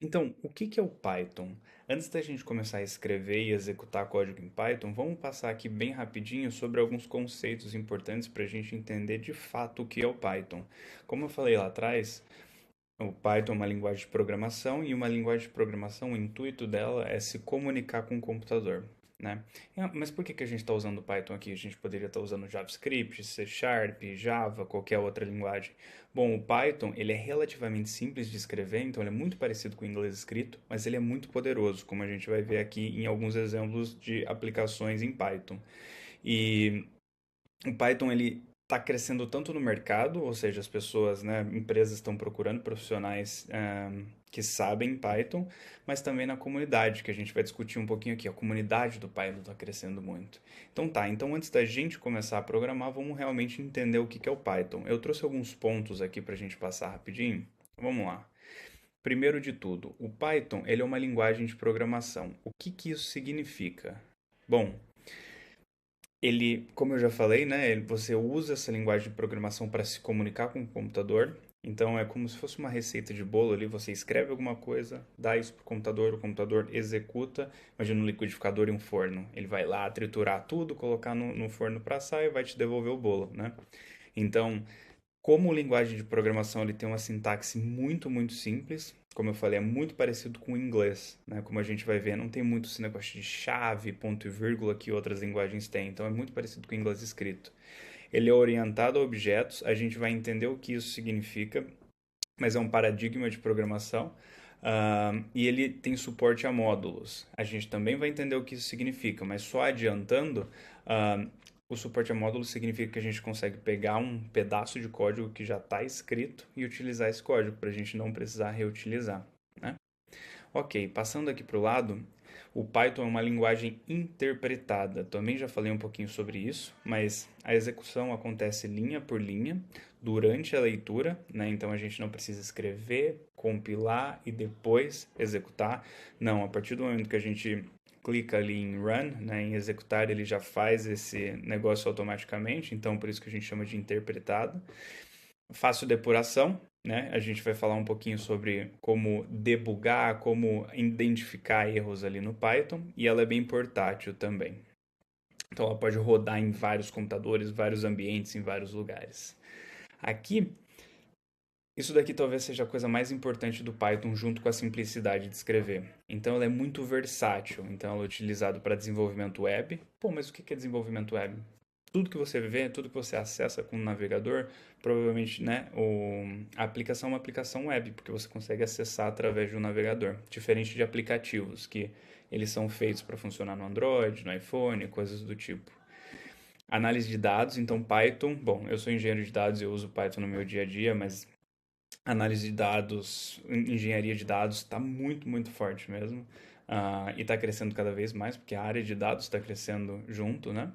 Então, o que que é o Python? Antes da gente começar a escrever e executar código em Python, vamos passar aqui bem rapidinho sobre alguns conceitos importantes para a gente entender de fato o que é o Python. Como eu falei lá atrás, o Python é uma linguagem de programação e uma linguagem de programação, o intuito dela é se comunicar com o computador, né? Mas por que que a gente está usando o Python aqui? A gente poderia estar usando JavaScript, C Sharp, Java, qualquer outra linguagem. Bom, o Python ele é relativamente simples de escrever, então ele é muito parecido com o inglês escrito, mas ele é muito poderoso, como a gente vai ver aqui em alguns exemplos de aplicações em Python. E o Python ele está crescendo tanto no mercado, ou seja, as pessoas, né, empresas estão procurando profissionais que sabem Python, mas também na comunidade, que a gente vai discutir um pouquinho aqui. A comunidade do Python está crescendo muito. Então tá, então antes da gente começar a programar, vamos realmente entender o que que é o Python. Eu trouxe alguns pontos aqui para a gente passar rapidinho. Vamos lá. Primeiro de tudo, o Python ele é uma linguagem de programação. O que que isso significa? Bom, ele, como eu já falei, né, você usa essa linguagem de programação para se comunicar com o computador. Então é como se fosse uma receita de bolo ali, você escreve alguma coisa, dá isso para o computador executa. Imagina um liquidificador e um forno. Ele vai lá triturar tudo, colocar no forno para assar e vai te devolver o bolo, né? Então, como linguagem de programação ele tem uma sintaxe muito simples, como eu falei, é muito parecido com o inglês, né? Como a gente vai ver, não tem muito esse negócio de chave, ponto e vírgula que outras linguagens têm, então é muito parecido com o inglês escrito. Ele é orientado a objetos, a gente vai entender o que isso significa, mas é um paradigma de programação. E ele tem suporte a módulos. A gente também vai entender o que isso significa, mas só adiantando, uh, o suporte a módulos significa que a gente consegue pegar um pedaço de código que já está escrito e utilizar esse código para a gente não precisar reutilizar, né? Ok, passando aqui para o lado, o Python é uma linguagem interpretada. Também já falei um pouquinho sobre isso, mas a execução acontece linha por linha durante a leitura, né? Então a gente não precisa escrever, compilar e depois executar. Não, a partir do momento que a gente clica ali em run, né, em executar, ele já faz esse negócio automaticamente, então por isso que a gente chama de interpretado. Fácil depuração, né? A gente vai falar um pouquinho sobre como debugar, como identificar erros ali no Python, e ela é bem portátil também. Então ela pode rodar em vários computadores, vários ambientes, em vários lugares. Aqui, isso daqui talvez seja a coisa mais importante do Python junto com a simplicidade de escrever. Então ela é muito versátil, então ela é utilizada para desenvolvimento web. Pô, mas o que é desenvolvimento web? Tudo que você vê, tudo que você acessa com o navegador, provavelmente, né, a aplicação é uma aplicação web, porque você consegue acessar através de um navegador, diferente de aplicativos que eles são feitos para funcionar no Android, no iPhone, coisas do tipo. Análise de dados, então Python, bom, eu sou engenheiro de dados, eu uso Python no meu dia a dia, mas análise de dados, engenharia de dados está muito forte mesmo. E está crescendo cada vez mais, porque a área de dados está crescendo junto, né?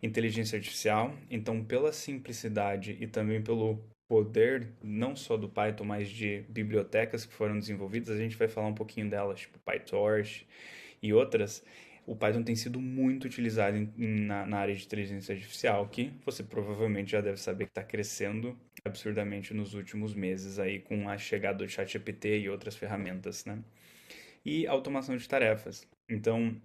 Inteligência artificial. Então, pela simplicidade e também pelo poder, não só do Python, mas de bibliotecas que foram desenvolvidas, a gente vai falar um pouquinho delas, tipo PyTorch e outras. O Python tem sido muito utilizado na área de inteligência artificial, que você provavelmente já deve saber que está crescendo absurdamente nos últimos meses aí com a chegada do ChatGPT e outras ferramentas, né? E automação de tarefas. Então,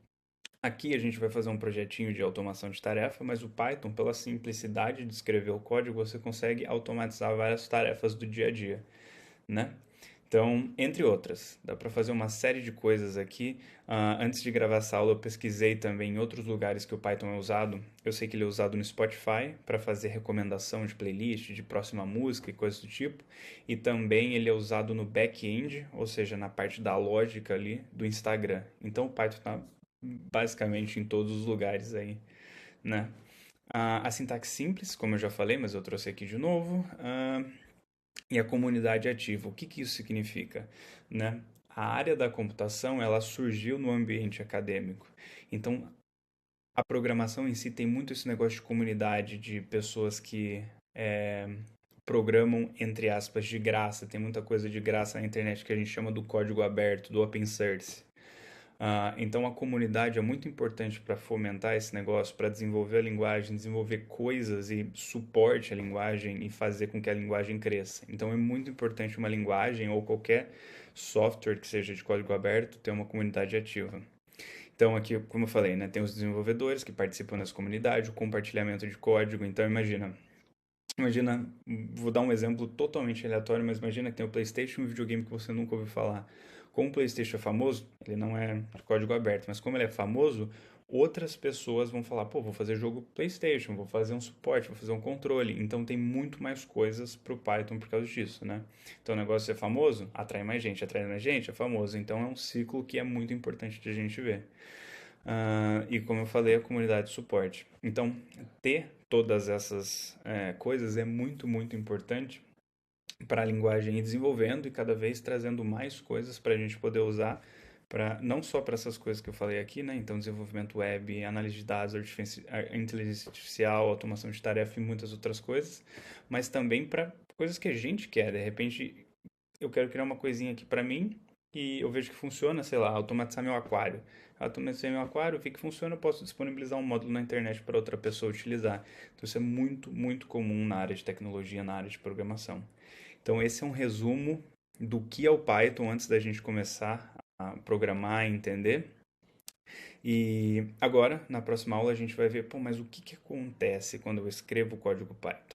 aqui a gente vai fazer um projetinho de automação de tarefa, mas o Python, pela simplicidade de escrever o código, você consegue automatizar várias tarefas do dia a dia, né? Então, entre outras, dá para fazer uma série de coisas aqui. Antes de gravar essa aula, eu pesquisei também em outros lugares que o Python é usado. Eu sei que ele é usado no Spotify para fazer recomendação de playlist, de próxima música e coisas do tipo. E também ele é usado no back-end, ou seja, na parte da lógica ali do Instagram. Então, o Python está basicamente em todos os lugares aí, né? A sintaxe simples, como eu já falei, mas eu trouxe aqui de novo. E a comunidade ativa. O que que isso significa, né? A área da computação, ela surgiu no ambiente acadêmico. Então, a programação em si tem muito esse negócio de comunidade, de pessoas que programam, entre aspas, de graça. Tem muita coisa de graça na internet que a gente chama do código aberto, do open source. Então a comunidade é muito importante para fomentar esse negócio, para desenvolver a linguagem, desenvolver coisas e suporte à linguagem e fazer com que a linguagem cresça. Então é muito importante uma linguagem ou qualquer software que seja de código aberto ter uma comunidade ativa. Então, aqui, como eu falei, né, tem os desenvolvedores que participam dessa comunidade, o compartilhamento de código. Então, imagina, vou dar um exemplo totalmente aleatório, mas imagina que tem o PlayStation, um videogame que você nunca ouviu falar. Como o PlayStation é famoso, ele não é de código aberto, mas como ele é famoso, outras pessoas vão falar, pô, vou fazer jogo PlayStation, vou fazer um suporte, vou fazer um controle. Então tem muito mais coisas pro Python por causa disso, né? Então o negócio é famoso, atrai mais gente, é famoso. Então é um ciclo que é muito importante de a gente ver. E como eu falei, a comunidade de suporte. Então, ter todas essas coisas é muito, muito importante para a linguagem ir desenvolvendo e cada vez trazendo mais coisas para a gente poder usar, não só para essas coisas que eu falei aqui, né? Então, desenvolvimento web, análise de dados, inteligência artificial, automação de tarefa e muitas outras coisas, mas também para coisas que a gente quer. De repente, eu quero criar uma coisinha aqui para mim e eu vejo que funciona, sei lá, automatizar meu aquário. Automatizar meu aquário, vi que funciona, eu posso disponibilizar um módulo na internet para outra pessoa utilizar. Então isso é muito, muito comum na área de tecnologia, na área de programação. Então esse é um resumo do que é o Python antes da gente começar a programar e entender. E agora, na próxima aula, a gente vai ver, pô, mas o que acontece quando eu escrevo o código Python?